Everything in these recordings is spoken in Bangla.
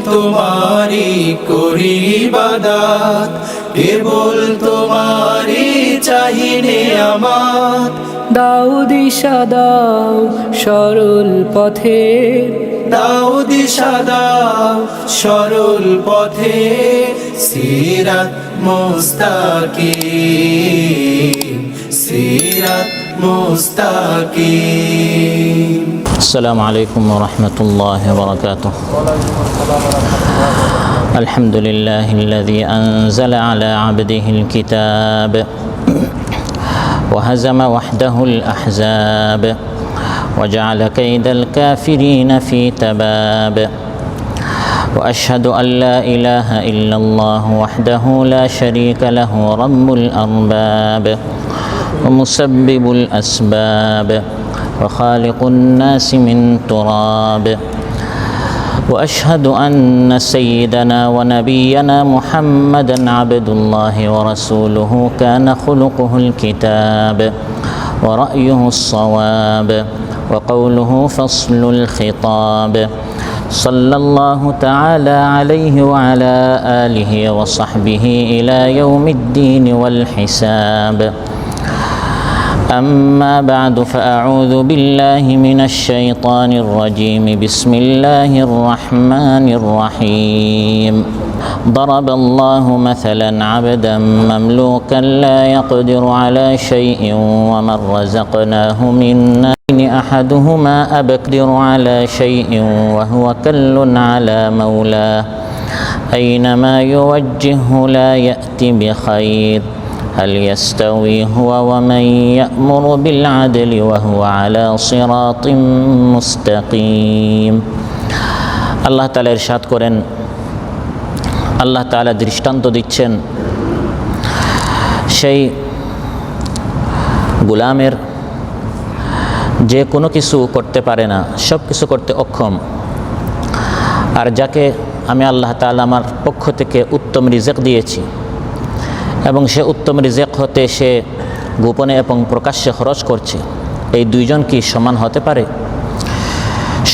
তোমারি করি ইবাদত, কেবল তোমারি চাহিনে আমাত। দাও দিশা দাও সরল পথে, দাও দিশা দাও সরল পথে, সিরাত মুস্তাকিম, সিরাত মুস্তাকিম। السلام عليكم ورحمة الله وبركاته. الحمد لله الذي أنزل على عبده الكتاب وهزم وحده الأحزاب وجعل كيد الكافرين في تباب. وأشهد أن لا إله إلا الله وحده لا شريك له رب الأرباب ومسبب الأسباب وخالق الناس من تراب. وأشهد أن سيدنا ونبينا محمدًا عبد الله ورسوله كان خلقه الكتاب ورأيه الصواب وقوله فصل الخطاب. صلى الله تعالى عليه وعلى آله وصحبه إلى يوم الدين والحساب. أما بعد فأعوذ بالله من الشيطان الرجيم. بسم الله الرحمن الرحيم. ضرب الله مثلا عبدا مملوكا لا يقدر على شيء ومن رزقناه منا أحدهما أبقدر على شيء وهو كل على مولاه أينما يوجهه لا يأتي بخير هل يستوي هو ومن يأمر بالعدل وهو على صراط مستقيم. আল্লাহ তাআলা ইরশাদ করেন, আল্লাহ তাআলা দৃষ্টান্ত দিচ্ছেন সেই গোলামের যে কোনো কিছু করতে পারে না, সব কিছু করতে অক্ষম, আর যাকে আমি আল্লাহ তাআলা আমার পক্ষ থেকে উত্তম রিজেক দিয়েছি এবং সে উত্তম রিজেক হতে সে গোপনে এবং প্রকাশ্যে খরচ করছে, এই দুইজন কি সমান হতে পারে?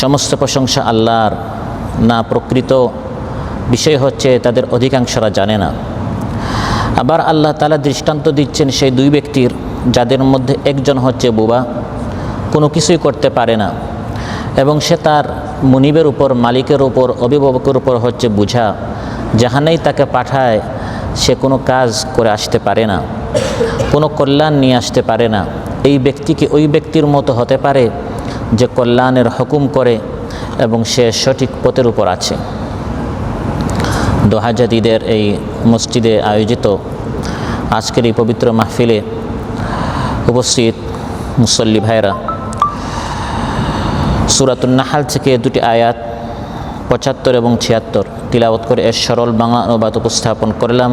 সমস্ত প্রশংসা আল্লাহর, না প্রকৃত বিষয় হচ্ছে তাদের অধিকাংশরা জানে না। আবার আল্লাহ তাআলা দৃষ্টান্ত দিচ্ছেন সেই দুই ব্যক্তির, যাদের মধ্যে একজন হচ্ছে বোবা, কোনো কিছুই করতে পারে না এবং সে তার মুনিবের উপর, মালিকের উপর, অভিভাবকের উপর হচ্ছে বুঝা, যেখানেই তাকে পাঠায় সে কোনো কাজ করে আসতে পারে না, কোনো কল্যাণ নিয়ে আসতে পারে না। এই ব্যক্তি কি ওই ব্যক্তির মতো হতে পারে যে কল্যাণের হুকুম করে এবং সে সঠিক পথের উপর আছে? দোহাজাত ঈদের এই মসজিদে আয়োজিত আজকের এই পবিত্র মাহফিলে উপস্থিত মুসল্লি ভাইরা, সূরাতুন নাহল থেকে দুটি আয়াত ৭৫ এবং ৭৬ তিলাওয়াত করে এর সরল বাংলা অনুবাদ উপস্থাপন করলাম।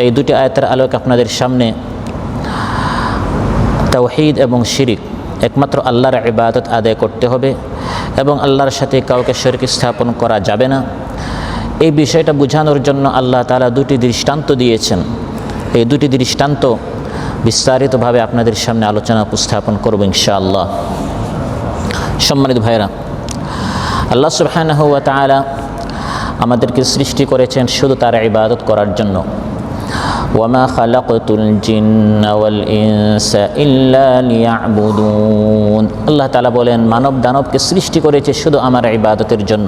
এই দুটি আয়াতের আলোকে আপনাদের সামনে তাওহীদ এবং শিরিক, একমাত্র আল্লাহর ইবাদত আদায় করতে হবে এবং আল্লাহর সাথে কাউকে শরীক স্থাপন করা যাবে না, এই বিষয়টা বোঝানোর জন্য আল্লাহ তাআলা দুটি দৃষ্টান্ত দিয়েছেন। এই দুটি দৃষ্টান্ত বিস্তারিতভাবে আপনাদের সামনে আলোচনা উপস্থাপন করব ইনশাআল্লাহ। সম্মানিত ভাইরা, আল্লাহ সুবহানাহু ওয়া তাআলা আমাদেরকে সৃষ্টি করেছেন শুধু তার ইবাদত করার জন্য। ওয়ামা খালাকতুল জিন্না ওয়াল ইনসা ইল্লা লিয়াবুদুন। আল্লাহ তাআলা বলেন, মানব দানবকে সৃষ্টি করেছে শুধু আমার ইবাদতের জন্য।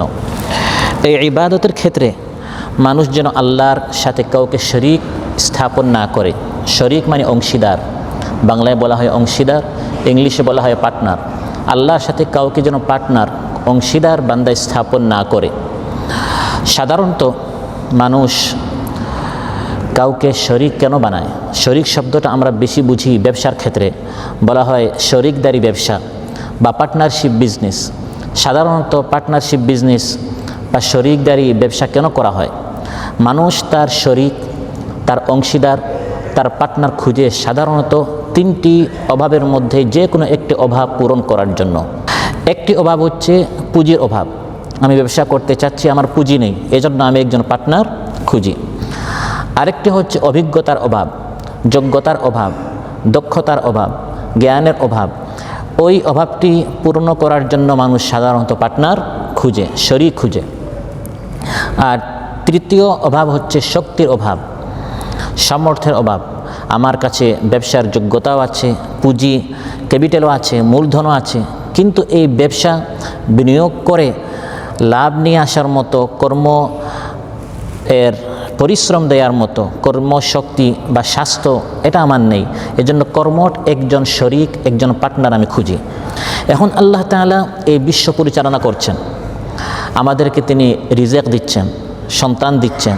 এই ইবাদতের ক্ষেত্রে মানুষ যেন আল্লাহর সাথে কাউকে শরীক স্থাপন না করে। শরীক মানে অংশীদার, বাংলায় বলা হয় অংশীদার, ইংলিশে বলা হয় পার্টনার। আল্লাহর সাথে কাউকে যেন পার্টনার, অংশীদার বান্দা স্থাপন না করে। সাধারণত মানুষ কাউকে শরীক কেন বানায়? শরীক শব্দটা আমরা বেশি বুঝি ব্যবসার ক্ষেত্রে, বলা হয় শরীকদারি ব্যবসা বা পার্টনারশিপ বিজনেস। সাধারণত পার্টনারশিপ বিজনেস বা শরীকদারি ব্যবসা কেন করা হয়? মানুষ তার শরীক, তার অংশীদার, তার পার্টনার খুঁজে সাধারণত তিনটি অভাবের মধ্যে যে কোনো একটি অভাব পূরণ করার জন্য। একটি অভাব হচ্ছে পুঁজির অভাব, আমি ব্যবসা করতে চাচ্ছি, আমার পুঁজি নেই, এজন্য আমি একজন পার্টনার খুঁজি। আরেকটি হচ্ছে অভিজ্ঞতার অভাব, যোগ্যতার অভাব, দক্ষতার অভাব, জ্ঞানের অভাব। ওই অভাবটি পূর্ণ করার জন্য মানুষ সাধারণত পার্টনার খুঁজে, শরীক খুঁজে। আর তৃতীয় অভাব হচ্ছে শক্তির অভাব, সামর্থ্যের অভাব। আমার কাছে ব্যবসার যোগ্যতাও আছে, পুঁজি ক্যাপিটালও আছে, মূলধনও আছে, কিন্তু এই ব্যবসা বিনিয়োগ করে লাভ নিয়ে আসার মতো এর পরিশ্রম দেওয়ার মতো কর্মশক্তি বা স্বাস্থ্য এটা আমার নেই। এজন্য কর্মঠ একজন শরিক, একজন পার্টনার আমি খুঁজি। এখন আল্লাহ তাআলা এই বিশ্ব পরিচালনা করছেন, আমাদেরকে তিনি রিজেক দিচ্ছেন, সন্তান দিচ্ছেন,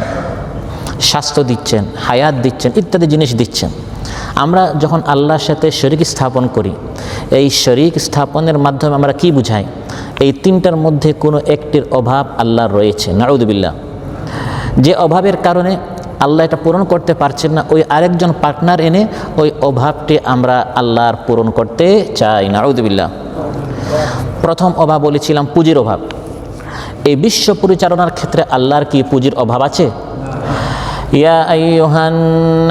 স্বাস্থ্য দিচ্ছেন, হায়াত দিচ্ছেন, ইত্যাদি জিনিস দিচ্ছেন। আমরা যখন আল্লাহর সাথে শরিক স্থাপন করি, এই শরিক স্থাপনের মাধ্যমে আমরা কি বুঝাই? এই তিনটার মধ্যে কোনো একটির অভাব আল্লাহর রয়েছে, নাউযুবিল্লাহ। যে অভাবের কারণে আল্লাহ এটা পূরণ করতে পারছেন না, ওই আরেকজন পার্টনার এনে ওই অভাবটি আমরা আল্লাহর পূরণ করতে চাই, নাউযুবিল্লাহ। প্রথম অভাব বলেছিলাম পুঁজির অভাব। এই বিশ্ব পরিচালনার ক্ষেত্রে আল্লাহর কি পুঁজির অভাব আছে? ইয়া আইয়ুহান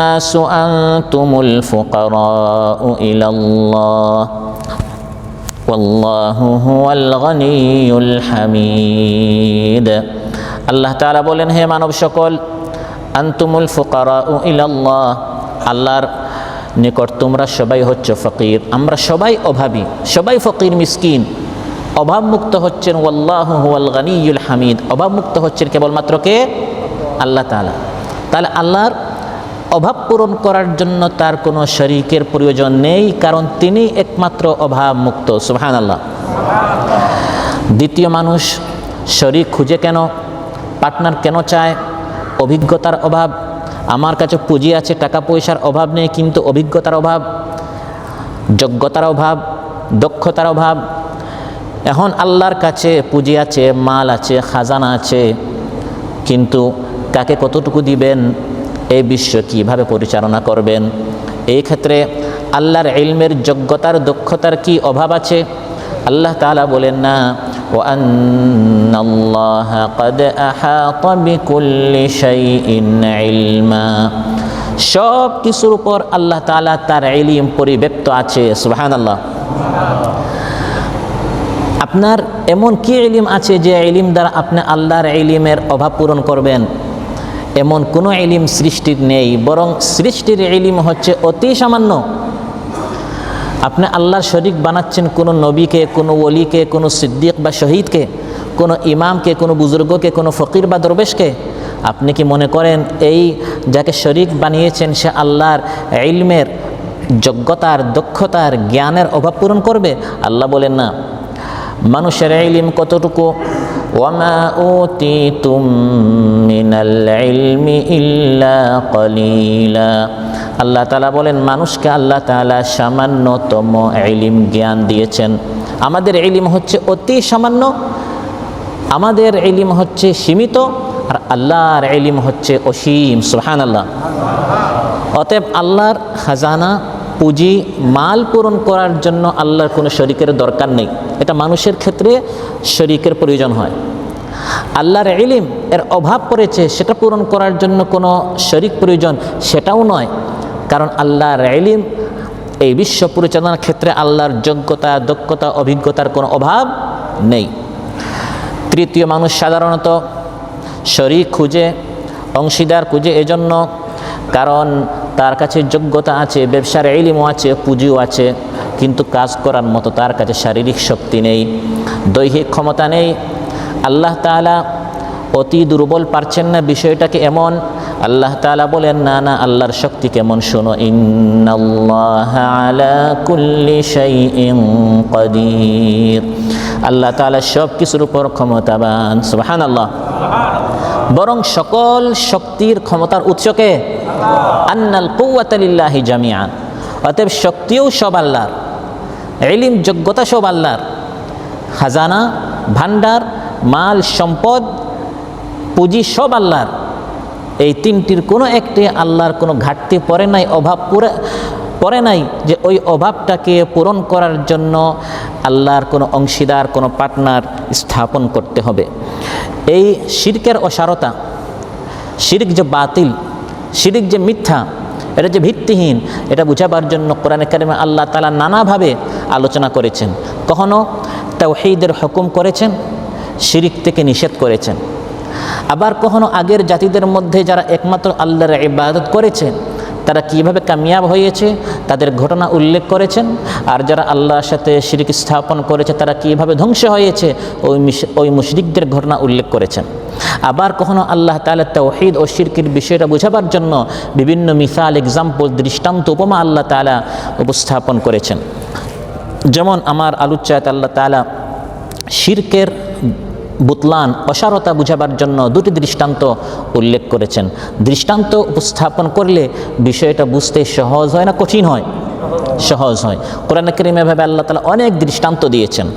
নাসু আনতুমুল ফুকারাউ ইলাল্লাহ ওয়াল্লাহু হুয়াল গনিয়ুল হামিদ। আল্লাহ তাআলা বলেন, হে মানব সকল, আনতুমুল ফুকারাউ ইলাল্লাহ, আল্লাহর নিকট তোমরা সবাই হচ্ছে ফকির। আমরা সবাই অভাবী, সবাই ফকির মিসকিন। অভাবমুক্ত হচ্ছেন ওয়াল্লাহু হুয়াল গনিয়ুল হামিদ, অভাবমুক্ত হচ্ছেন কেবলমাত্র কে? আল্লাহ তাআলা। তাহলে আল্লাহর অভাব পূরণ করার জন্য তার কোনো শরীকের প্রয়োজন নেই, কারণ তিনি একমাত্র অভাবমুক্ত। সুবহানাল্লাহ। দ্বিতীয় মানুষ শরীক খুঁজে কেন, পার্টনার কেন চায়? অভিজ্ঞতার অভাব। আমার কাছে পুঁজি আছে, টাকা পয়সার অভাব নেই, কিন্তু অভিজ্ঞতার অভাব, যোগ্যতার অভাব, দক্ষতার অভাব। এখন আল্লাহর কাছে পুঁজি আছে, মাল আছে, খাজানা আছে, কিন্তু কাকে কতটুকু দিবেন, এই বিশ্ব কীভাবে পরিচালনা করবেন? এই ক্ষেত্রে আল্লাহর ইলমের যোগ্যতার দক্ষতার কি অভাব আছে? আল্লাহ তাআলা বলেন না, ওয়া আন্নাল্লাহা ক্বাদ আহাতা বিকুল্লি শাইইন ইলমা, সব কিছুর উপর আল্লাহ তাআলা তার ইলম পরিব্যাপ্ত আছে। সুবহানাল্লাহ। আপনার এমন কি ইলম আছে যে ইলম দ্বারা আপনি আল্লাহর ইলমের অভাব পূরণ করবেন? এমন কোনো ইলম সৃষ্টির নেই, বরং সৃষ্টির ইলম হচ্ছে অতি সামান্য। আপনি আল্লাহর শরীক বানাচ্ছেন কোনো নবীকে, কোনো ওলিকে, কোনো সিদ্দিক বা শহীদকে, কোনো ইমামকে, কোনো বুজুর্গকে, কোনো ফকির বা দরবেশকে। আপনি কি মনে করেন এই যাকে শরীক বানিয়েছেন সে আল্লাহর ইলমের যোগ্যতার, দক্ষতার, জ্ঞানের অভাব পূরণ করবে? আল্লাহ বলেন না। মানুষের ইলম কতটুকু? ওয়ামা উতিতুম মিনাল ইলমি ইল্লা কলিলা। আল্লাহ তাআলা বলেন, মানুষকে আল্লাহ তাআলা সামান্যতম ইলম জ্ঞান দিয়েছেন। আমাদের ইলম হচ্ছে অতি সামান্য, আমাদের ইলম হচ্ছে সীমিত, আর আল্লাহর ইলম হচ্ছে অসীম। সুবহানাল্লাহ। অতএব আল্লাহর খাজানা, পুঁজি, মাল পূরণ করার জন্য আল্লাহর কোনো শরীকের দরকার নেই। এটা মানুষের ক্ষেত্রে শরীকের প্রয়োজন হয়। আল্লাহর ইলম এর অভাব পড়েছে, সেটা পূরণ করার জন্য কোনো শরীক প্রয়োজন, সেটাও নয়, কারণ আল্লাহর ইলম এই বিশ্ব পরিচালনার ক্ষেত্রে আল্লাহর যোগ্যতা, দক্ষতা, অভিজ্ঞতার কোনো অভাব নেই। তৃতীয় মানুষ সাধারণত শরীক খুঁজে, অংশীদার খুঁজে এজন্য কারণ তার কাছে যোগ্যতা আছে, ব্যবসার ইলমও আছে, পুঁজিও আছে, কিন্তু কাজ করার মতো তার কাছে শারীরিক শক্তি নেই, দৈহিক ক্ষমতা নেই। আল্লাহ তাআলা অতি দুর্বল, পারছেন না বিষয়টাকে এমন। আল্লাহ তাআলা বলেন, না না, আল্লাহর শক্তি কেমন শোনো, ইন্নাল্লাহা আলা কুল্লি শাইইন কাদির। আল্লাহ তাআলা সব কিছুর উপর ক্ষমতাবান। সুবহানাল্লাহ। বরং সকল শক্তির ক্ষমতার উৎসকে আন্নাল কুওয়াতা লিল্লাহি জামিআন। অতএব শক্তিও সব আল্লাহর, ইলম যোগ্যতা সব আল্লাহর, খাজানা, ভান্ডার, মাল, সম্পদ, পুঁজি সব আল্লাহর। এই তিনটির কোনো একটি আল্লাহর কোনো ঘাটতি পড়ে নাই, অভাব পড়ে নাই যে ওই অভাবটাকে পূরণ করার জন্য আল্লাহর কোনো অংশীদার, কোনো পার্টনার স্থাপন করতে হবে। এই শিরকের অসারতা, শিরক যে বাতিল, শিরক যে মিথ্যা, এটা যে ভিত্তিহীন, এটা বুঝাবার জন্য কোরআনে কারিমে আল্লাহ তাআলা নানাভাবে আলোচনা করেছেন। কখনো তাওহীদের হুকুম করেছেন, শিরক থেকে নিষেধ করেছেন। আবার কখনো আগের জাতিদের মধ্যে যারা একমাত্র আল্লাহর ইবাদত করেছে তারা কিভাবে কামিয়াব হয়েছে তাদের ঘটনা উল্লেখ করেছেন। আর যারা আল্লাহর সাথে শিরক স্থাপন করেছে তারা কিভাবে ধ্বংস হয়েছে ওই মুশরিকদের ঘটনা উল্লেখ করেছেন। আবার কখনো আল্লাহ তাআলা তাওহীদ ও শিরকের বিষয়টা বোঝাবার জন্য বিভিন্ন মিসাল, এক্সাম্পল, দৃষ্টান্ত, উপমা আল্লাহ তাআলা উপস্থাপন করেছেন। যেমন আমার আলোচ্যায় আল্লাহ তাআলা শিরকের বুতলান, অসারতা বুঝাবার জন্য দুটি দৃষ্টান্ত উল্লেখ করেছেন। দৃষ্টান্ত উপস্থাপন করলে বিষয়টা বুঝতে সহজ হয় না কঠিন হয়? সহজ হয়। কোরআন কারীমে এভাবে আল্লাহ তাআলা অনেক দৃষ্টান্ত দিয়েছেন।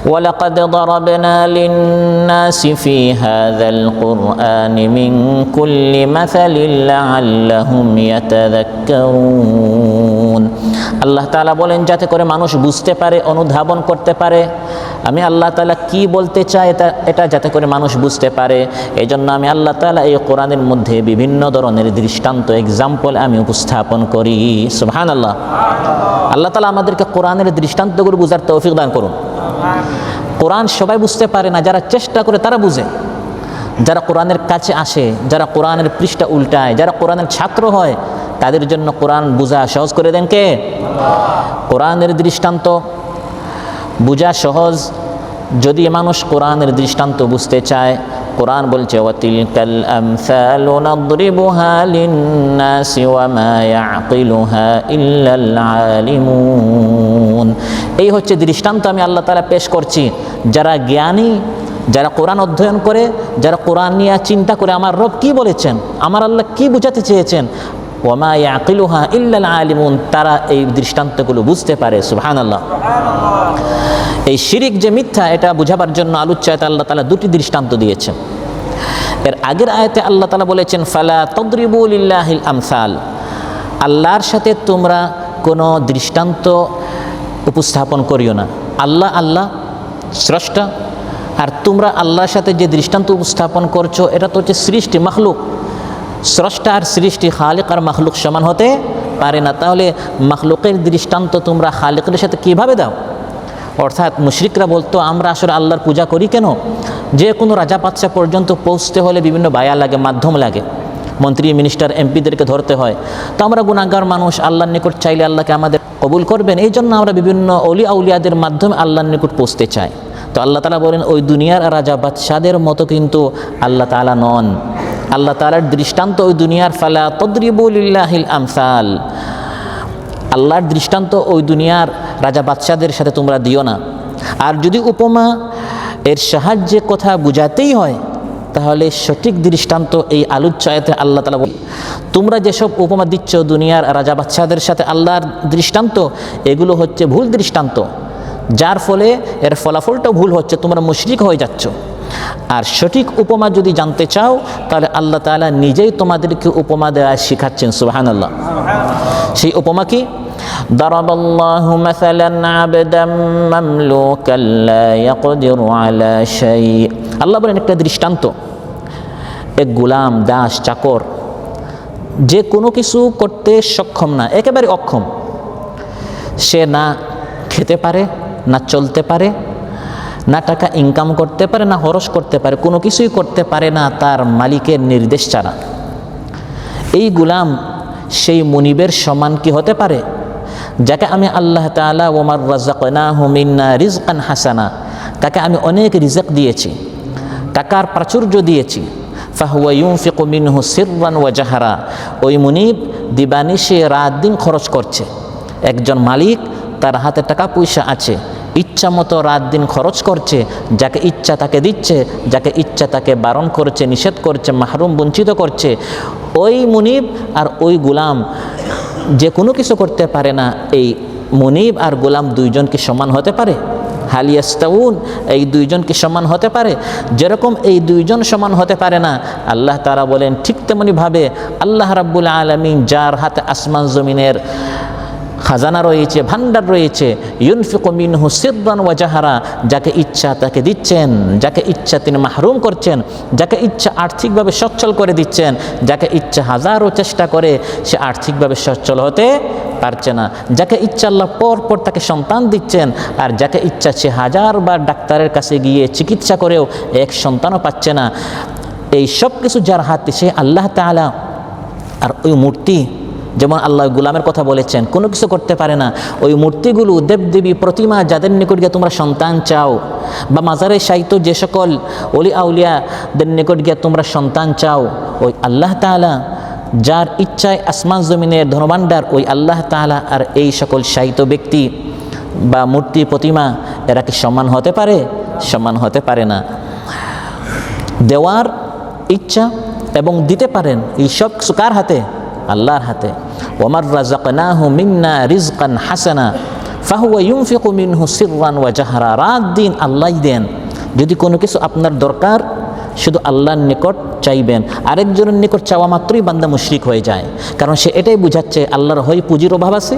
ওয়ালাকাদ দারাবনা লিন-নাসি ফি হাযাল কুরআনি মিন কুল্লি মাসালিন লাআল্লাহুম ইয়াতাযাক্কারুন। আল্লাহ তাআলা বলেন যাতে করে মানুষ বুঝতে পারে, অনুধাবন করতে পারে। আমি আল্লাহ তাআলা কি বলতে চাই এটা যাতে করে মানুষ বুঝতে পারে, এই জন্য আমি আল্লাহ তাআলা এই কোরআনের মধ্যে বিভিন্ন ধরনের দৃষ্টান্ত, এক্সাম্পল আমি উপস্থাপন করি। সুবহানাল্লাহ। আল্লাহ তাআলা আমাদেরকে কোরআনের দৃষ্টান্তগুলো বুঝার তৌফিক দান করুন। কোরআন সবাই বুঝতে পারে না, যারা চেষ্টা করে তারা বুঝে। যারা কোরআনের কাছে আসে, যারা কোরআনের পৃষ্ঠা উল্টায়, যারা কোরআনের ছাত্র হয়, তাদের জন্য কোরআন বুঝা সহজ করে দেন কে? কোরআনের দৃষ্টান্ত বুঝা সহজ যদি মানুষ কোরআনের দৃষ্টান্ত বুঝতে চায়। কোরআন বলছে ওয়াতিলকাল আমসালু নাদরিবুহা লিন-নাসি ওয়া মা ইয়াকিলুহা ইল্লাল আলিমুন। এই হচ্ছে দৃষ্টান্ত আমি আল্লাহ তাআলা পেশ করছি। যারা জ্ঞানী, যারা কোরআন অধ্যয়ন করে, যারা কোরআন নিয়ে চিন্তা করে আমার রব কি বলেছেন, আমার আল্লাহ কি বুঝাতে চেয়েছেন, ওয়া মা ইয়াকিলুহা ইল্লাল আলিমুন, তারা এই দৃষ্টান্তগুলো বুঝতে পারে। সুবহানাল্লাহ। এই শিরিক যে মিথ্যা এটা বুঝাবার জন্য আলোচ্যায় আল্লাহ তাআলা দুটি দৃষ্টান্ত দিয়েছেন। এর আগের আয়াতে আল্লাহ তাআলা বলেছেন ফালা তাদরিবু লিল্লাহিল আমসাল, আল্লাহর সাথে তোমরা কোনো দৃষ্টান্ত উপস্থাপন করিও না। আল্লাহ স্রষ্টা, আর তোমরা আল্লাহর সাথে যে দৃষ্টান্ত উপস্থাপন করছো এটা তো হচ্ছে সৃষ্টি, মাখলুক। স্রষ্টা আর সৃষ্টি, খালিক আর মাখলুক সমান হতে পারে না। তাহলে মাখলুকের দৃষ্টান্ত তোমরা খালিকের সাথে কিভাবে দাও? অর্থাৎ মুশরিকরা বলতো আমরা আসলে আল্লাহর পূজা করি কেন? যে কোনো রাজা বাদশা পর্যন্ত পৌঁছতে হলে বিভিন্ন বায়া লাগে, মাধ্যম লাগে, মন্ত্রী, মিনিস্টার, এমপিদেরকে ধরতে হয়। তো আমরা গুনাহগার মানুষ, আল্লাহর নিকট চাইলে আল্লাহকে আমাদের কবুল করবেন, এই জন্য আমরা বিভিন্ন অলি আউলিয়াদের মাধ্যমে আল্লাহর নিকট পৌঁছতে চাই। তো আল্লাহ তাআলা বলেন ওই দুনিয়ার রাজা বাদশাদের মতো কিন্তু আল্লাহ তাআলা নন। আল্লাহ তাআলার দৃষ্টান্ত ওই দুনিয়ার ফালা তাদরিবু লিল্লাহিল আমসাল, আল্লাহর দৃষ্টান্ত ওই দুনিয়ার রাজা বাদশাদের সাথে তোমরা দিও না। আর যদি উপমা এর সাহায্যে কথা বুঝাতেই হয় তাহলে সঠিক দৃষ্টান্ত এই আলোচ্যায়তে আল্লাহ তাআলা বলেন তোমরা যেসব উপমা দিচ্ছ দুনিয়ার রাজা বাদশাদের সাথে আল্লাহর দৃষ্টান্ত, এগুলো হচ্ছে ভুল দৃষ্টান্ত, যার ফলে এর ফলাফলটাও ভুল হচ্ছে, তোমরা মুশরিক হয়ে যাচ্ছ। আর সঠিক উপমা যদি জানতে চাও তাহলে আল্লাহ তাআলা নিজেই তোমাদেরকে উপমা দেওয়া শেখাচ্ছেন। সুবহানাল্লাহ। সেই উপমা কি? দারাবাল্লাহু মাসালান আবদাম মামলুকান লা ইয়াকদিরু আলা শাই। আল্লাহ বলেন একটা দৃষ্টান্ত, এক গোলাম, দাস, চাকর, যে কোনো কিছু করতে সক্ষম না, একেবারে অক্ষম। সে না খেতে পারে, না চলতে পারে, না টাকা ইনকাম করতে পারে, না খরচ করতে পারে, কোনো কিছুই করতে পারে না তার মালিকের নির্দেশ ছাড়া। এই গোলাম সেই মুনিবের সমান কি হতে পারে? যাকে আমি আল্লাহ তাআলা ওয়া রাযাকনাহু মিন্না রিজকান হাসানা, তাকে আমি অনেক রিজক দিয়েছি, টাকার প্রাচুর্য দিয়েছি। ফাহুয়া ইউনফিকু মিনহু সিররান ওয়া জাহরা, ওই মুনিব দিবানিশে রাত দিন খরচ করছে। একজন মালিক, তার হাতে টাকা পয়সা আছে, ইচ্ছা মতো রাত দিন খরচ করছে, যাকে ইচ্ছা তাকে দিচ্ছে, যাকে ইচ্ছা তাকে বারণ করছে, নিষেধ করছে, মাহরুম বঞ্চিত করছে। ওই মুনিব আর ওই গোলাম যে কোনো কিছু করতে পারে না, এই মুনিব আর গোলাম দুইজন কি সমান হতে পারে? হাল ইয়াস্তাউন, এই দুইজন কি সমান হতে পারে? যেরকম এই দুইজন সমান হতে পারে না, আল্লাহ তাআলা বলেন ঠিক তেমনিভাবে আল্লাহ রাব্বুল আলামিন যার হাতে আসমান জমিনের খাজানা রয়েছে, ভান্ডার রয়েছে, ইউনফিকু মিনহু সিররান ওয়া জাহরা, যাকে ইচ্ছা তাকে দিচ্ছেন, যাকে ইচ্ছা তিনি মাহরুম করছেন, যাকে ইচ্ছা আর্থিকভাবে সচ্ছল করে দিচ্ছেন, যাকে ইচ্ছা হাজারো চেষ্টা করে সে আর্থিকভাবে সচ্ছল হতে পারছে না, যাকে ইচ্ছা আল্লাহ পর তাকে সন্তান দিচ্ছেন, আর যাকে ইচ্ছা সে হাজারবার ডাক্তারের কাছে গিয়ে চিকিৎসা করেও এক সন্তানও পাচ্ছে না। এই সব কিছু যার হাতে সে আল্লাহ তাআলা। আর ওই মূর্তি, যেমন আল্লাহ গোলামের কথা বলেছেন, কোনো কিছু করতে পারে না। ওই মূর্তিগুলো, দেবদেবী, প্রতিমা, যাদের নিকট গিয়ে তোমরা সন্তান চাও, বা মাজারে শায়িত যে সকল অলি আউলিয়াদের নিকট গিয়ে তোমরা সন্তান চাও, ওই আল্লাহ তাআলা যার ইচ্ছায় আসমান জমিনের ধনভাণ্ডার, ওই আল্লাহ তাআলা আর এই সকল শায়িত ব্যক্তি বা মূর্তি প্রতিমা এরা কি সমান হতে পারে? সমান হতে পারে না। দেওয়ার ইচ্ছা এবং দিতে পারেন এই সব কিছু কার হাতে? আল্লাহর হাতে। ওমার রাযাকনাহু মিন্না রিজকান হাসানা ফাহুয়া ইউনফিকু মিনহু সিররান ওয়া জাহরা। রাত দিন আল্লাহই দেন। যদি কোনো কিছু আপনার দরকার, শুধু আল্লাহর নিকট চাইবেন। আরেকজনের নিকট চাওয়া মাত্রই বান্দা মুশরিক হয়ে যায়, কারণ সে এটাই বুঝাচ্ছে আল্লাহর হয় পুঁজির অভাব আছে,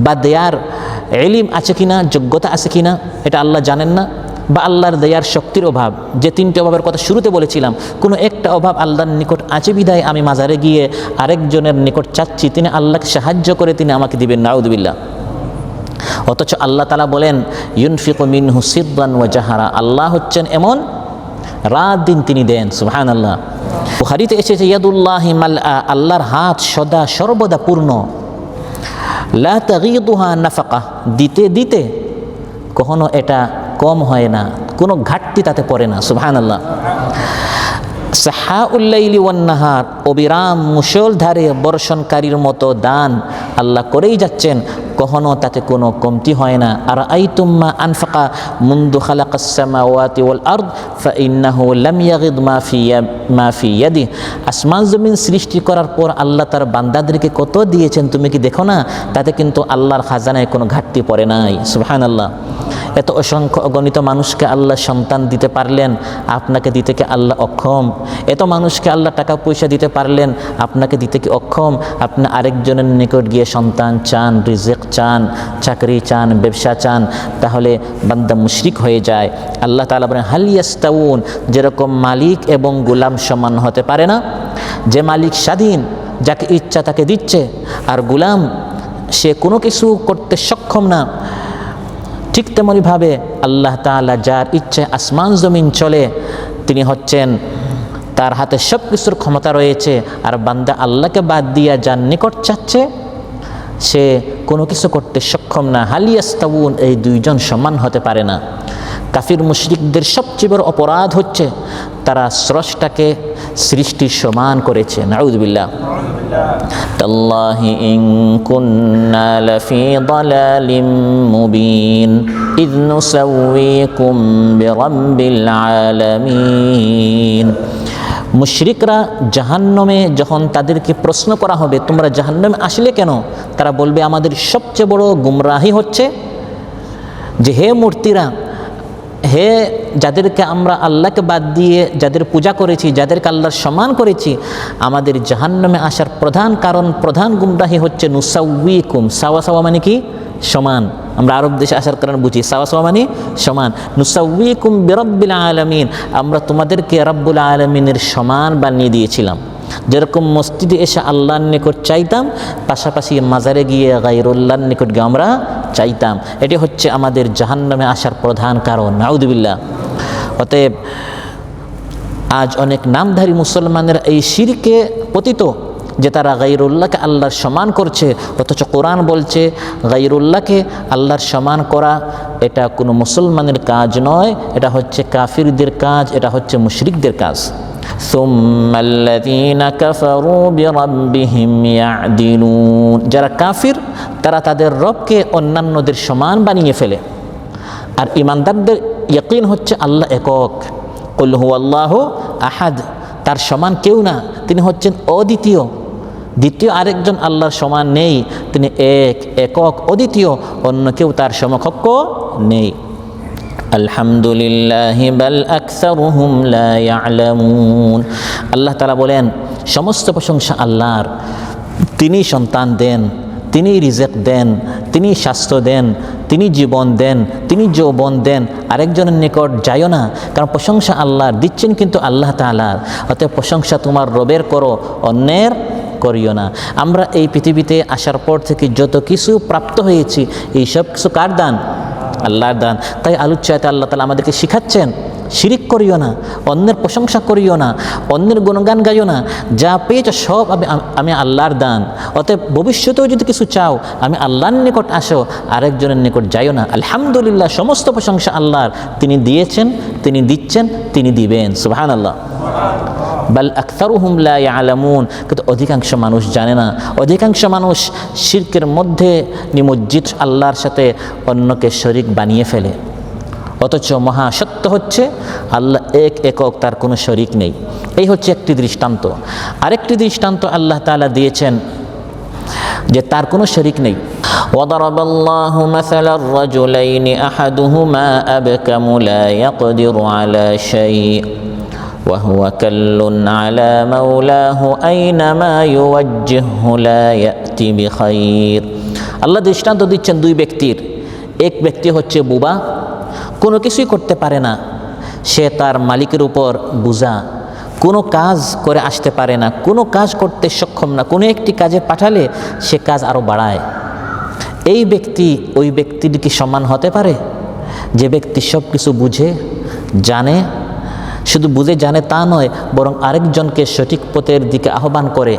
বা দেয়ার ইলম আছে কিনা, যোগ্যতা আছে কিনা এটা আল্লাহ জানেন না, বা আল্লাহর দেয়ার শক্তির অভাব। যে তিনটে অভাবের কথা শুরুতে বলেছিলাম, কোনো একটা অভাব আল্লাহর নিকট আছে বিধায় আমি মাজারে গিয়ে আরেকজনের নিকট চাচ্ছি, তিনি আল্লাহকে সাহায্য করে তিনি আমাকে দিবেন, নাউযুবিল্লাহ। অথচ আল্লাহ তাআলা বলেন ইউনফিকু মিনহু সিররান ওয়া জাহরা। আল্লাহ হচ্ছেন এমন, রাত দিন তিনি দেন। সুবহানাল্লাহ। বুখারীতে এসেছে ইয়াদুল্লাহি মালআ, আল্লাহর হাত সদা সর্বদা পূর্ণ। লা তাগীদুহা নাফাকা, দিতে দিতে কখনো এটা কম হয় না, কোনো ঘাটতি তাতে পড়ে না। সুবহানাল্লাহ। সাহাউল লাইলি ওয়ান নাহার, অবিরাম মুষলধারে বর্ষণকারীর মতো দান আল্লাহ করেই যাচ্ছেন, কখনো তাতে কোনো কমতি হয় না। আর আইতুম্মা আনফাকা মুনদু খালাকাস সামাওয়াতি ওয়াল আরদ ফাইন্নাহু লাম ইয়াগিদ মা ফি ইয়াদি। আসমান জমিন সৃষ্টি করার পর আল্লাহ তার বান্দাদেরকে কত দিয়েছেন তুমি কি দেখো না? তাতে কিন্তু আল্লাহর খাজানায় কোনো ঘাটতি পড়ে নাই। সুবহানাল্লাহ। এত অসংখ্য অগণিত মানুষকে আল্লাহ সন্তান দিতে পারলেন, আপনাকে দিতে কি আল্লাহ অক্ষম? এত মানুষকে আল্লাহ টাকা পয়সা দিতে পারলেন, আপনাকে দিতে কি অক্ষম? আপনি আরেকজনের নিকট গিয়ে সন্তান চান, রিজিক চান, চাকরি চান, ব্যবসা চান, তাহলে বান্দা মুশরিক হয়ে যায়। আল্লাহ তাআলা বলেন হাল ইয়াস্তাউন, যেরকম মালিক এবং গোলাম সমান হতে পারে না। যে মালিক স্বাধীন, যাকে ইচ্ছা তাকে দিচ্ছে, আর গোলাম সে কোনো কিছু করতে সক্ষম না, ঠিক তেমনিভাবে আল্লাহ তাআলা যার ইচ্ছায় আসমান জমিন চলে, তিনি হচ্ছেন, তার হাতে সব কিছুর ক্ষমতা রয়েছে। আর বান্দা আল্লাহকে বাদ দিয়া যার নিকট চাচ্ছে, সে কোনো কিছু করতে সক্ষম না। হাল ইয়াস্তাউন, এই দুইজন সমান হতে পারে না। কাফির মুশরিকদের সবচেয়ে বড় অপরাধ হচ্ছে তারা স্রষ্টাকে সৃষ্টির সমান করেছে। নাউযুবিল্লাহ। তাল্লাহি ইন কুন্না লাফি দালালিম মুবিন ইয নুসাউয়িকুম বিরাব্বিল আলামিন। মুশরিকরা জাহান্নামে যখন তাদেরকে প্রশ্ন করা হবে তোমরা জাহান্নামে আসলে কেন, তারা বলবে আমাদের সবচেয়ে বড় গুমরাহি হচ্ছে যে হে মূর্তিরা, হে যাদেরকে আমরা আল্লাহকে বাদ দিয়ে যাদের পূজা করেছি, যাদেরকে আল্লাহর সমান করেছি, আমাদের জাহান্নামে আসার প্রধান কারণ, প্রধান গুমরাহি হচ্ছে নুসাউয়িকুম। সাওয়া সাওয়া মানে কি? সমান। আমরা আরব দেশে আসার কারণে বুঝি সাওয়া সাওয়া মানে সমান। নুসাউয়িকুম বিরাব্বিল আলামিন, আমরা তোমাদেরকে রব্বুল আলামিনের সমান বানিয়ে দিয়েছিলাম। যেরকম মসজিদে এসে আল্লাহর নিকট চাইতাম, পাশাপাশি মাজারে গিয়ে গায়রুল্লাহর নিকট গিয়ে আমরা চাইতাম। এটি হচ্ছে আমাদের জাহান্নামে আসার প্রধান কারণ। নাউযুবিল্লাহ। অতএব আজ অনেক নামধারী মুসলমানের এই শিরকে পতিত, যে তারা গায়রুল্লাহকে আল্লাহর সমান করছে, অথচ কোরআন বলছে গায়রুল্লাহকে আল্লাহর সমান করা এটা কোনো মুসলমানের কাজ নয়, এটা হচ্ছে কাফিরদের কাজ, এটা হচ্ছে মুশরিকদের কাজ। সুম্মাল্লাযীনা কাফারু বিরাব্বিহিম ইয়া'দিলুন, যারা কাফির তারা তাদের রবকে অন্যান্যদের সমান বানিয়ে ফেলে। আর ঈমানদারদের ইয়াকিন হচ্ছে আল্লাহ একক। কুল হুয়াল্লাহু আহাদ, তার সমান কেউ না, তিনি হচ্ছেন অদ্বিতীয়, দ্বিতীয় আরেকজন আল্লাহর সমান নেই, তিনি একক অদ্বিতীয়, অন্য কেউ তার সমকক্ষ নেই। আলহামদুলিল্লাহি বাল আকসারুহুম লা ইয়ালামুন। আল্লাহ তাআলা বলেন সমস্ত প্রশংসা আল্লাহর, তিনি সন্তান দেন, তিনি রিজিক দেন, তিনি স্বাস্থ্য দেন, তিনি জীবন দেন, তিনি যৌবন দেন। আরেকজনের নিকট যাইও না, কারণ প্রশংসা আল্লাহর, দিচ্ছেন কিন্তু আল্লাহ তাআলার। অতএব প্রশংসা তোমার রবের করো, অন্যের করিও না। আমরা এই পৃথিবীতে আসার পর থেকে যত কিছু প্রাপ্ত হয়েছি, এই সব কিছু কার দান? আল্লাহর দান। তাই আলোচ্যাতে আল্লাহ তাআলা আমাদেরকে শিখাচ্ছেন শিরিক করিও না, অন্যের প্রশংসা করিও না, অন্যের গুণগান গাইও না। যা পেয়েছ সব আমি আল্লাহর দান। অতএব ভবিষ্যতেও যদি কিছু চাও আমি আল্লাহর নিকট আসো, আরেকজনের নিকট যাইও না। আলহামদুলিল্লাহ, সমস্ত প্রশংসা আল্লাহর। তিনি দিয়েছেন, তিনি দিচ্ছেন, তিনি দিবেন। সুবহানাল্লাহ। বাল আকতারুহুম লা ইয়ালামুন, কিন্তু অধিকাংশ মানুষ জানে না। অধিকাংশ মানুষ শিরকের মধ্যে নিমজ্জিত, আল্লাহর সাথে অন্যকে শরীক বানিয়ে ফেলে। অথচ মহাসত্য হচ্ছে আল্লাহ এক একক, তার কোনো শরীক নেই। এই হচ্ছে একটি দৃষ্টান্ত। আরেকটি দৃষ্টান্ত আল্লাহ তাআলা দিয়েছেন যে তার কোনো শরীক নেই। وضرب الله مثلا الرجلين أحدهما أبكم لا يقدر على شيء وهو كل على مولاه أينما يوجهه لا يأتي بخير। আল্লাহ দৃষ্টান্ত দিচ্ছেন দুই ব্যক্তির। এক ব্যক্তি হচ্ছে বোবা, কোনো কিছুই করতে পারে না, সে তার মালিকের উপর বোঝা, কোনো কাজ করে আসতে পারে না, কোনো কাজ করতে সক্ষম না, কোনো একটি কাজে পাঠালে সে কাজ আরও বাড়ায়। এই ব্যক্তি ওই ব্যক্তির কি সমান হতে পারে? যে ব্যক্তি সব কিছু বুঝে জানে, শুধু বুঝে জানে তা নয়, বরং আরেকজনকে সঠিক পথের দিকে আহ্বান করে,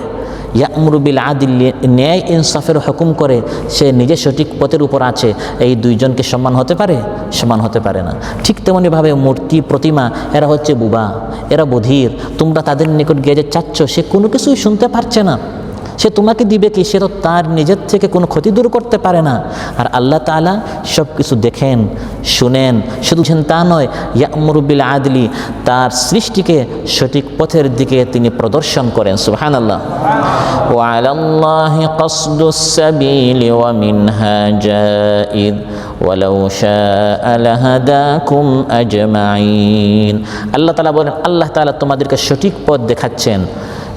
ইয়ামুরু বিল আদিল, ন্যায় ইনসাফের হুকুম করে, সে নিজে সঠিক পথের উপর আছে। এই দুইজনকে সমান হতে পারে? সমান হতে পারে না। ঠিক তেমনিভাবে মূর্তি, প্রতিমা, এরা হচ্ছে বুবা, এরা বধির। তোমরা তাদের নিকট গিয়ে যে চাচ্ছ, সে কোনো কিছুই শুনতে পারছে না, সে তোমাকে দিবে কি? সে তো তার নিজের থেকে কোনো ক্ষতি দূর করতে পারে না। আর আল্লাহ তাআলা সব কিছু দেখেন, শুনেন, শুধু তা নয়, ইয়ামুরু বিল আদলি, তার সৃষ্টিকে সঠিক পথের দিকে তিনি প্রদর্শন করেন। সুবহানাল্লাহ। ওয়া আলাল্লাহি কাসদুস সাবিলি ওয়া মিনহা জাইদ ওয়ালাউ শাআ লাহাদাকুম আজমাইন। আল্লাহ তাআলা বলেন, আল্লাহ তাআলা তোমাদেরকে সঠিক পথ দেখাচ্ছেন।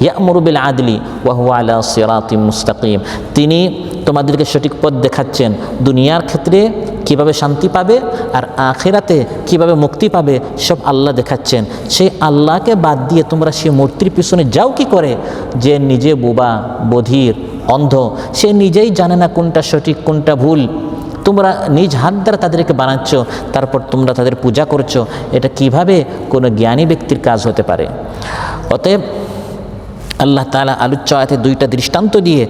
ইয়ামুরু বিল আদলি ওয়া হুয়া আলা সিরাতিম মুস্তাকিম, তিনি তোমাদেরকে সঠিক পথ দেখাচ্ছেন। দুনিয়ার ক্ষেত্রে কিভাবে শান্তি পাবে আর আখিরাতে কিভাবে মুক্তি পাবে, সব আল্লাহ দেখাচ্ছেন। সেই আল্লাহকে বাদ দিয়ে তোমরা সেই মূর্তির পিছনে যাও কি করে? যে নিজে বোবা, বধির, অন্ধ, সে নিজেই জানে না কোনটা সঠিক কোনটা ভুল। তোমরা নিজ হাত দ্বারা তাদেরকে বানাচ্ছ, তারপর তোমরা তাদের পূজা করছো। এটা কিভাবে কোনো জ্ঞানী ব্যক্তির কাজ হতে পারে? অতএব আল্লাহ তাআলা আলোচ্য আয়াতে দুইটা দৃষ্টান্ত দিয়ে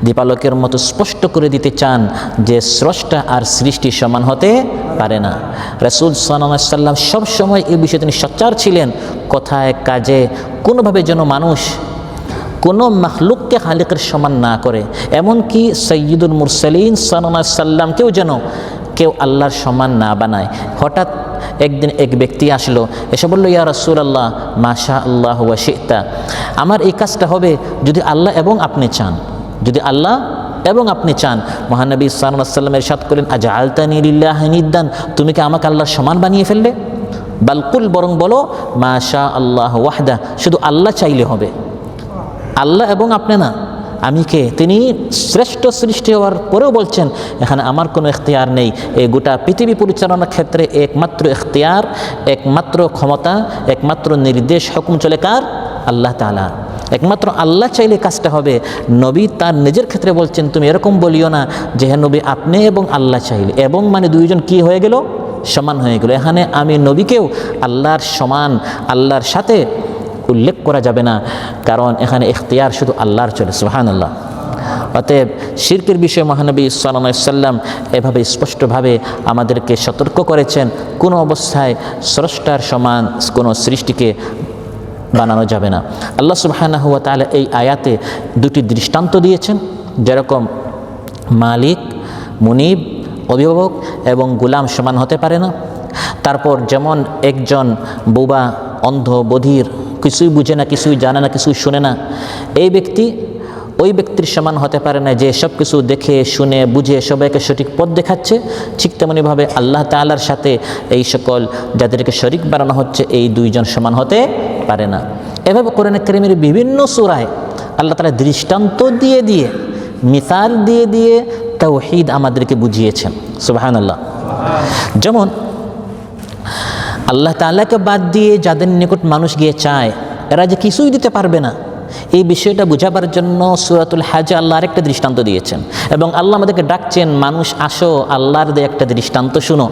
দীপালোকের মতো স্পষ্ট করে দিতে চান যে স্রষ্টা আর সৃষ্টি সমান হতে পারে না। রাসূল সাল্লাল্লাহু আলাইহি ওয়াসাল্লাম সবসময় এই বিষয়ে তিনি সোচ্চার ছিলেন। কথায় কাজে কোনোভাবে যেন মানুষ কোনো মাখলুককে খালিকের সমান না করে, এমনকি সাইয়্যিদুল মুরসালিন সাল্লাল্লাহু আলাইহি ওয়াসাল্লামকেও যেন কেউ আল্লাহর সমান না বানায়। হঠাৎ একদিন এক ব্যক্তি আসলো, এসে বলল, ইয়া রাসূলুল্লাহ, মাশা আল্লাহ ওয়া শি'তা, আমার এই কাজটা হবে যদি আল্লাহ এবং আপনি চান, যদি আল্লাহ এবং আপনি চান। মহানবী সাল্লাল্লাহু আলাইহি ওয়াসাল্লাম ইরশাদ করলেন, আজআলতানি লিল্লাহি নিদ্দান, তুমি কি আমাকে আল্লাহর সমান বানিয়ে ফেললে? বালকুল, বরং বলো মাশা আল্লাহ ওয়াহদা, শুধু আল্লাহ চাইলে হবে, আল্লাহ এবং আপনি না। আমি কে? তিনি শ্রেষ্ঠ সৃষ্টি হওয়ার পরেও বলছেন, এখানে আমার কোনো এখতিয়ার নেই। এই গোটা পৃথিবী পরিচালনার ক্ষেত্রে একমাত্র এখতিয়ার, একমাত্র ক্ষমতা, একমাত্র নির্দেশ, হুকুম চলে কার? আল্লাহ তাআলা। একমাত্র আল্লাহ চাইলে কাজটা হবে। নবী তার নিজের ক্ষেত্রে বলছেন, তুমি এরকম বলিও না যে হে নবী, আপনি এবং আল্লাহ চাইলে, এবং মানে দুইজন কি হয়ে গেল? সমান হয়ে গেল। এখানে আমি নবীকেও আল্লাহর সমান, আল্লাহর সাথে উল্লেখ করা যাবে না, কারণ এখানে ইখতিয়ার শুধু আল্লাহর চলে। সুবহানাল্লাহ। অতএব শিরকের বিষয়ে মহানবী সাল্লাল্লাহু আলাইহি ওয়াসাল্লাম এভাবে স্পষ্টভাবে আমাদেরকে সতর্ক করেছেন, কোনো অবস্থায় স্রষ্টার সমান কোনো সৃষ্টিকে বানানো যাবে না। আল্লাহ সুবহানাহু ওয়া তাআলা এই আয়াতে দুটি দৃষ্টান্ত দিয়েছেন, যেরকম মালিক, মুনিব, অভিভাবক এবং গোলাম সমান হতে পারে না। তারপর যেমন একজন বোবা, অন্ধ, বধির, কিছুই বুঝে না, কিছুই জানে না, কিছুই শোনে না, এই ব্যক্তি ওই ব্যক্তির সমান হতে পারে না যে সব কিছু দেখে শুনে বুঝে সবাইকে সঠিক পথ দেখাচ্ছে। ঠিক তেমনিভাবে আল্লাহ তাআলার সাথে এই সকল যাদেরকে শরীক বানানো হচ্ছে, এই দুইজন সমান হতে পারে না। এভাবে কোরআন কারীমের বিভিন্ন সূরায় আল্লাহ তাআলা দৃষ্টান্ত দিয়ে দিয়ে, মিসাল দিয়ে দিয়ে তাওহীদ আমাদেরকে বুঝিয়েছেন। সুবহানাল্লাহ। যেমন আল্লাহ তাআলাকে বাদ দিয়ে যাদের নিকট মানুষ গিয়ে চায়, এরা যে কিছুই দিতে পারবে না, এই বিষয়টা বোঝাবার জন্য সূরাতুল হাজে আল্লাহ আরেকটা দৃষ্টান্ত দিয়েছেন। এবং আল্লাহ আমাদেরকে ডাকছেন, মানুষ আসো, আল্লাহর দিয়ে একটা দৃষ্টান্ত শুনো।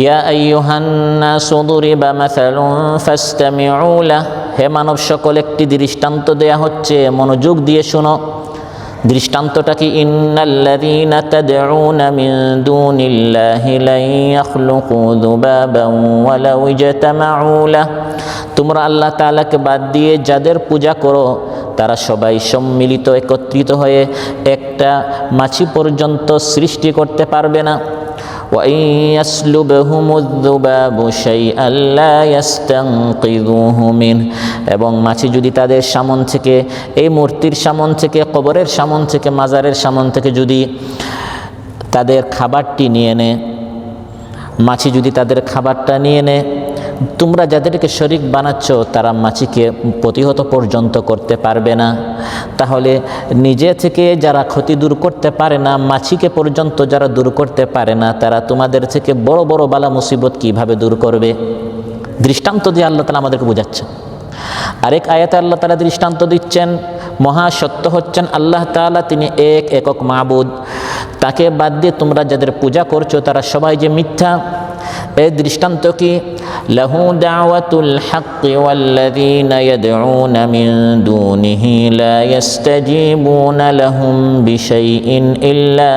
ইয়া আইয়ুহান নাসু দুরিবা মাসালুন ফাসতামিউ লাহ, হে মানব সকল একটি দৃষ্টান্ত দেয়া হচ্ছে, মনোযোগ দিয়ে শোনো। দৃষ্টান্তটা কি? ইন্নাল্লাযীনা তাদউনা মিন দুনিল্লাহি লা ইয়াখলুকু যুবাবান ওয়ালাউ ইজতামাউ লাহ, তোমরা আল্লাহ তাআলাকে বাদ দিয়ে যাদের পূজা করো তারা সবাই সম্মিলিত একত্রিত হয়ে একটা মাছি পর্যন্ত সৃষ্টি করতে পারবে না। وَإِن يَسْلُبْهُمُ الذُّبَابُ شَيْئًا لَّا يَسْتَنقِذُوهُ مِنْهُ, এবং মাছি যদি তাদের সামন থেকে, এই মূর্তির সামন থেকে, কবরের সামন থেকে, মাজারের সামন থেকে যদি তাদের খাবারটি নিয়ে নেয়, মাছি যদি তাদের খাবারটা নিয়ে নেয়, তোমরা যাদেরকে শরীক বানাচ্ছ তারা মাছিকে প্রতিহত পর্যন্ত করতে পারবে না। তাহলে নিজে থেকে যারা ক্ষতি দূর করতে পারে না, মাছিকে পর্যন্ত যারা দূর করতে পারে না, তারা তোমাদের থেকে বড় বড় বালা মুসিবত কিভাবে দূর করবে? দৃষ্টান্ত দিয়ে আল্লাহ তাআলা আমাদেরকে বোঝাচ্ছেন। আরেক আয়াতে আল্লাহ তাআলা দৃষ্টান্ত দিচ্ছেন, মহাসত্য হচ্ছেন আল্লাহ তাআলা, তিনি একক মাবুদ, তাকে বাদ দিয়ে তোমরা যাদের পূজা করছো তারা সবাই যে মিথ্যা। এই দৃষ্টান্ত কি? লাহু দাওয়াতুল হাক্কি ওয়াল্লাযীনা ইয়াদউনা মিন দুনিহি লা ইস্তাজিবুনা লাহুম বিশাইইন ইল্লা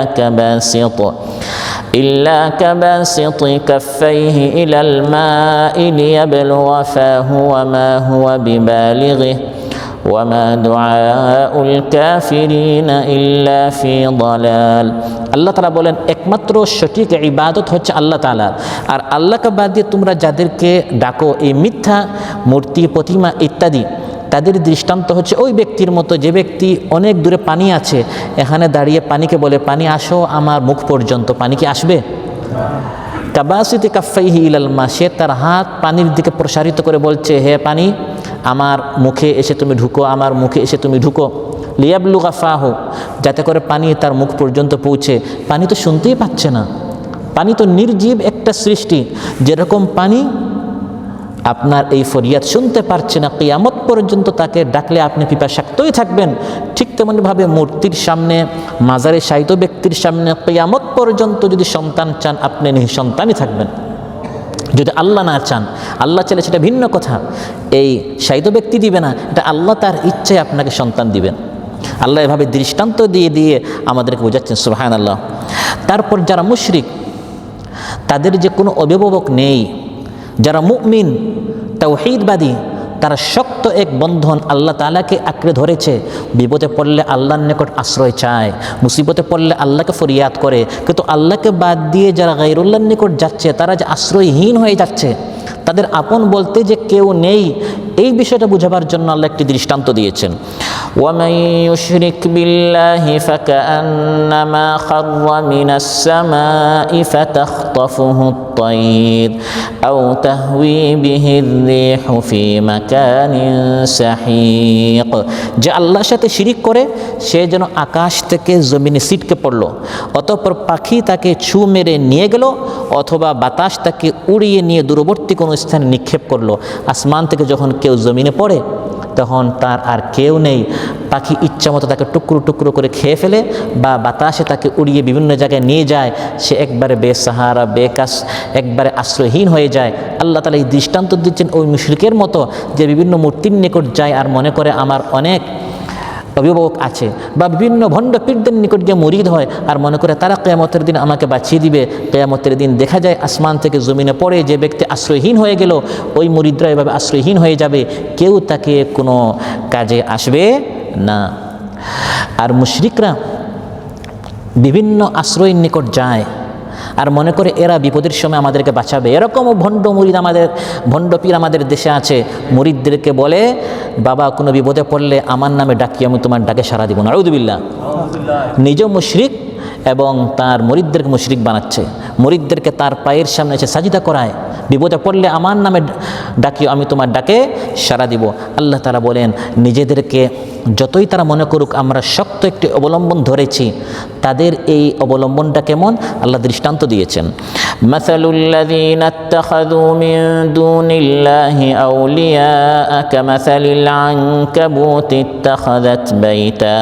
কাবাসিত কাফাইহি ইলাল মাই লিয়াবলুগা ফাহু ওয়া মা হুয়া বিবালিগিহি ওয়ামা দুআউল কাফিরিনা ইল্লা ফি দালাল। আল্লাহ তাআলা বলেন একমাত্র সঠিক ইবাদত হচ্ছে আল্লাহ তাআলার, আর আল্লাহকে বাদ দিয়ে তোমরা যাদেরকে ডাকো এই মিথ্যা মূর্তি, প্রতিমা ইত্যাদি, তাদের দৃষ্টান্ত হচ্ছে ওই ব্যক্তির মতো যে ব্যক্তি অনেক দূরে পানি আছে, এখানে দাঁড়িয়ে পানিকে বলে পানি আসো আমার মুখ পর্যন্ত, পানি কি আসবে? কাবাসিতে কাফাইহি ইলাল মা, সে তার হাত পানির দিকে প্রসারিত করে বলছে হে পানি আমার মুখে এসে তুমি ঢুকো, আমার মুখে এসে তুমি ঢুকো। লিয়াবলুগা ফাহু, যাতে করে পানি তার মুখ পর্যন্ত পৌঁছে। পানি তো শুনতেই পাচ্ছে না, পানি তো নির্জীব একটা সৃষ্টি, যেরকম পানি আপনার এই ফরিয়াদ শুনতে পারছে না, কিয়ামত পর্যন্ত তাকে ডাকলে আপনি পিপাসাক্তই থাকবেন, ঠিক তেমনভাবে মূর্তির সামনে, মাজারে শায়িত ব্যক্তির সামনে কিয়ামত পর্যন্ত যদি সন্তান চান আপনি নিঃসন্তানই থাকবেন। যদি আল্লাহ না চান, আল্লাহ চাইলে সেটা ভিন্ন কথা, এই শায়িত ব্যক্তি দিবে না, এটা আল্লাহ তার ইচ্ছায় আপনাকে সন্তান দিবেন। আল্লাহ এভাবে দৃষ্টান্ত দিয়ে দিয়ে আমাদেরকে বোঝাচ্ছেন, সুবহানাল্লাহ। তারপর যারা মুশরিক, তাদের যে কোনো অভিভাবক নেই, যারা মুমিন তাওহীদবাদী, তারা শক্ত এক বন্ধন আল্লাহ তাআলাকে আঁকড়ে ধরেছে, বিপদে পড়লে আল্লাহর নিকট আশ্রয় চায়, মুসিবতে পড়লে আল্লাহকে ফরিয়াদ করে। কিন্তু আল্লাহকে বাদ দিয়ে যারা গায়রুল্লাহর নিকট যাচ্ছে, তারা যে আশ্রয়হীন হয়ে যাচ্ছে, তাদের আপন বলতে যে কেউ নেই, এই বিষয়টা বোঝাবার জন্য আল্লাহ একটি দৃষ্টান্ত দিয়েছেন। ওয়ামান ইউশরিক বিল্লাহি ফাকান্নামা খাররা মিনাস সামাই ফাতাখতাফুহু আত-তায়র আও তাহওয়ি বিহি আর-রিহু ফি মাকানিন সাহিক, যে আল্লাহর সাথে শিরিক করে সে যেন আকাশ থেকে জমিনে ছিটকে পড়ল, অতঃপর পাখি তাকে ছু মেরে নিয়ে গেল, অথবা বাতাস তাকে উড়িয়ে নিয়ে দূরবর্তী কোনো স্থানে নিক্ষেপ করলো। আসমান থেকে যখন কেউ জমিনে পড়ে তখন তার আর কেউ নেই, পাখি ইচ্ছা মতো তাকে টুকরো টুকরো করে খেয়ে ফেলে বা বাতাসে তাকে উড়িয়ে বিভিন্ন জায়গায় নিয়ে যায়, সে একবারে বেসাহারা, বেকাস, একবারে আশ্রয়হীন হয়ে যায়। আল্লাহ তাআলা এই দৃষ্টান্ত দিচ্ছেন ওই মুশরিকের মতো, যে বিভিন্ন মূর্তির নিকট যায় আর মনে করে আমার অনেক অভিভাবক আছে, বা বিভিন্ন ভণ্ড পীরদের নিকট গিয়ে মুরিদ হয় আর মনে করে তারা কিয়ামতের দিন আমাকে বাঁচিয়ে দিবে। কিয়ামতের দিন দেখা যায় আসমান থেকে জমিনে পড়ে যে ব্যক্তি আশ্রয়হীন হয়ে গেল, ওই মুরিদরা এভাবে আশ্রয়হীন হয়ে যাবে, কেউ তাকে কোনো কাজে আসবে না। আর মুশরিকরা বিভিন্ন আশ্রয়ের নিকট যায় আর মনে করে এরা বিপদের সময় আমাদেরকে বাঁচাবে। এরকমও ভণ্ড মুরিদ, আমাদের ভণ্ড পীর আমাদের দেশে আছে, মুরিদদেরকে বলে বাবা কোনো বিপদে পড়লে আমার নামে ডাকি, আমি তোমার ডাকে সাড়া দিব। নাউযুবিল্লাহ। নিজেও মুশরিক এবং তার মুরিদদেরকে মুশরিক বানাচ্ছে, মুরিদদেরকে তার পায়ের সামনে এসে সাজদা করায়, বিপদে পড়লে আমার নামে ডাকিও, আমি তোমার ডাকে সাড়া দিব। আল্লাহ তাআলা বলেন, নিজেদেরকে যতই তারা মনে করুক আমরা শক্ত একটি অবলম্বন ধরেছি, তাদের এই অবলম্বনটা কেমন আল্লাহ দৃষ্টান্ত দিয়েছেন। মাসালুল্লাযীনা ইত্তাখাযু মিন দুনিল্লাহি আউলিয়া কামাসালিল আনকাবুতি ইত্তাখাযাত বাইতা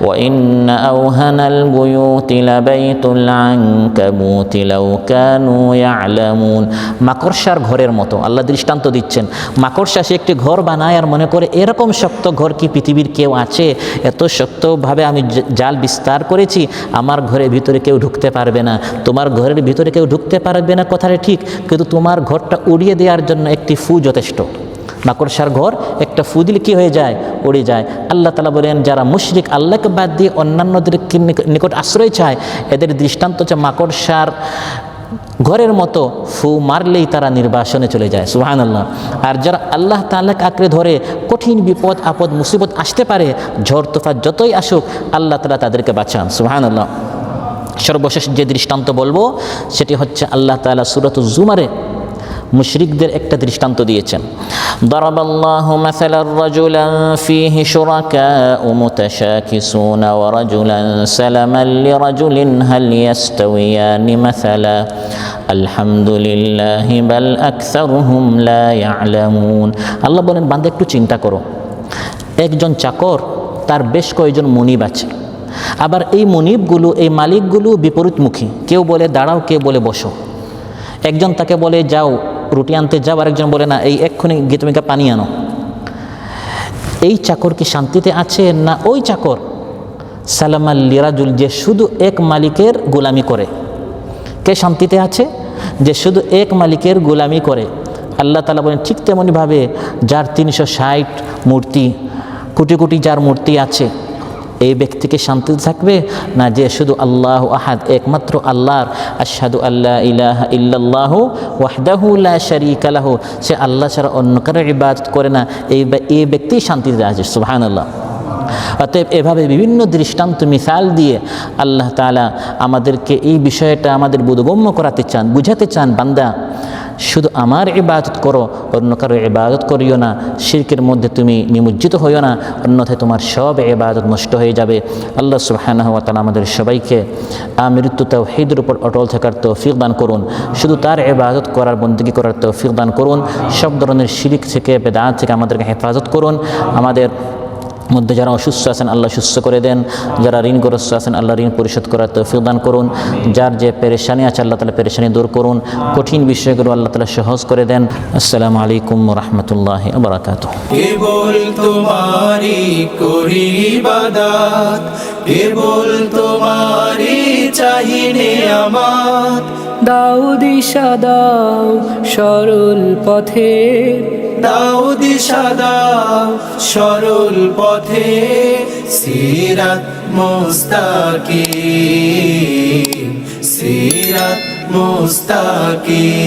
ওয়া ইন্না আওহানাল বুয়ুতি লাবাইতুল আনকাবুতি লাউ কানু ইয়ালামুন। মাকড়সার ঘরের মতো আল্লাহ দৃষ্টান্ত দিচ্ছেন। মাকড়সা সে একটি ঘর বানায় আর মনে করে এরকম শক্ত ঘর কি পৃথিবীর কেউ আছে, এত শক্তভাবে আমি জাল বিস্তার করেছি, আমার ঘরের ভিতরে কেউ ঢুকতে পারবে না। তোমার ঘরের ভিতরে কেউ ঢুকতে পারবে না কথাটা ঠিক, কিন্তু তোমার ঘরটা উড়িয়ে দেওয়ার জন্য একটি ফু যথেষ্ট। মাকড়সার ঘর একটা ফু দিলে কী হয়ে যায়? উড়ে যায়। আল্লাহ তাআলা বলেন, যারা মুশরিক আল্লাহকে বাদ দিয়ে অন্যান্যদের নিকট আশ্রয় চায়, এদের দৃষ্টান্ত হচ্ছে মাকড়সার ঘরের মতো, ফু মারলেই তারা নির্বাসনে চলে যায়। সুবহানাল্লাহ। আর যারা আল্লাহ তাআলাকে আঁকড়ে ধরে, কঠিন বিপদ আপদ মুসিবত আসতে পারে, ঝড় তুফান যতই আসুক, আল্লাহ তাআলা তাদেরকে বাঁচান। সুবহানাল্লাহ। সর্বশেষ যে দৃষ্টান্ত বলবো সেটি হচ্ছে আল্লাহ তাআলা সূরাতুজ জুমারে মুশরিকদের একটা দৃষ্টান্ত দিয়েছেন। দারাবাল্লাহু মাসালার রাজুলান ফীহি শুরাকাউ মুতাশাকিসুনা ওয়া রাজুলান সালামান লিরাজুলিন হাল ইয়াস্তাওয়িয়ানি মাসালা আলহামদুলিল্লাহি বাল আকসারুহুম লা ইয়ালামুন। আল্লাহ বলেন, বান্দা একটু চিন্তা করো, একজন চাকর, তার বেশ কয়েকজন মনিব আছে। আবার এই মনিবগুলো, এই মালিকগুলো বিপরীতমুখী, কেউ বলে দাঁড়াও, কেউ বলে বসো। একজন তাকে বলে যাও রুটি আনতে যাও, আরেকজন বলে না এই এক্ষুনি গিয়ে তুমি পানি আনো। এই চাকর কি শান্তিতে আছে? না ওই চাকর সালামাল লিরাজুল, যে শুধু এক মালিকের গোলামি করে, কে শান্তিতে আছে? যে শুধু এক মালিকের গোলামি করে। আল্লাহ তাআলা বলেন, ঠিক তেমনইভাবে যার 360 মূর্তি, কোটি কোটি যার মূর্তি আছে, এই ব্যক্তিকে শান্তিতে থাকবে? না যে শুধু আল্লাহু আহাদ, একমাত্র আল্লাহর আশহাদু আল্লা ইলাহা ইল্লাল্লাহু ওয়াহদাহু লা শারীকা লাহু, সে আল্লাহ ছাড়া অন্য কারো ইবাদত করে না, এই ব্যক্তি শান্তিতে আছে। সুবহানাল্লাহ। অতএব এভাবে বিভিন্ন দৃষ্টান্ত মিসাল দিয়ে আল্লাহ তাআলা আমাদেরকে এই বিষয়টা আমাদের বোধগম্য করাতে চান, বুঝাতে চান, বান্দা শুধু আমার ইবাদত করো, অন্য কারো ইবাদত করিও না, শিরকের মধ্যে তুমি নিমজ্জিত হইও না, অন্যথায় তোমার সব ইবাদত নষ্ট হয়ে যাবে। আল্লাহ সুবহানাহু ওয়া তাআলা আমাদের সবাইকে আমৃত্যু তাওহীদের উপর অটল থাকার তৌফিক দান করুন, শুধু তার ইবাদত করার, বন্দেগী করার তৌফিক দান করুন। সব ধরনের শিরক থেকে, বেদাত থেকে আমাদেরকে হেফাজত করুন। আমাদের মধ্যে যারা অসুস্থ আছেন আল্লাহ সুস্থ করে দেন, যারা ঋণগ্রস্ত আছেন আল্লাহ ঋণ পরিশোধ করার তৌফিক দান করুন, যার যে পেরেশানি আছে আল্লাহ তাআলা পেরেশানি দূর করুন, কঠিন বিষয়গুলো আল্লাহ তাআলা সহজ করে দেন। আসসালামু আলাইকুম ওয়া রাহমাতুল্লাহি ওয়া বারাকাতুহু। কেবল তোমারই করি ইবাদত, কেবল তোমারই চাহি নিয়ামত। দাও দিশা দাও সরল পথে, দাও দিশা দাও সরল পথে, সিরাত মুস্তাকিম, সিরাত মুস্তাকিম।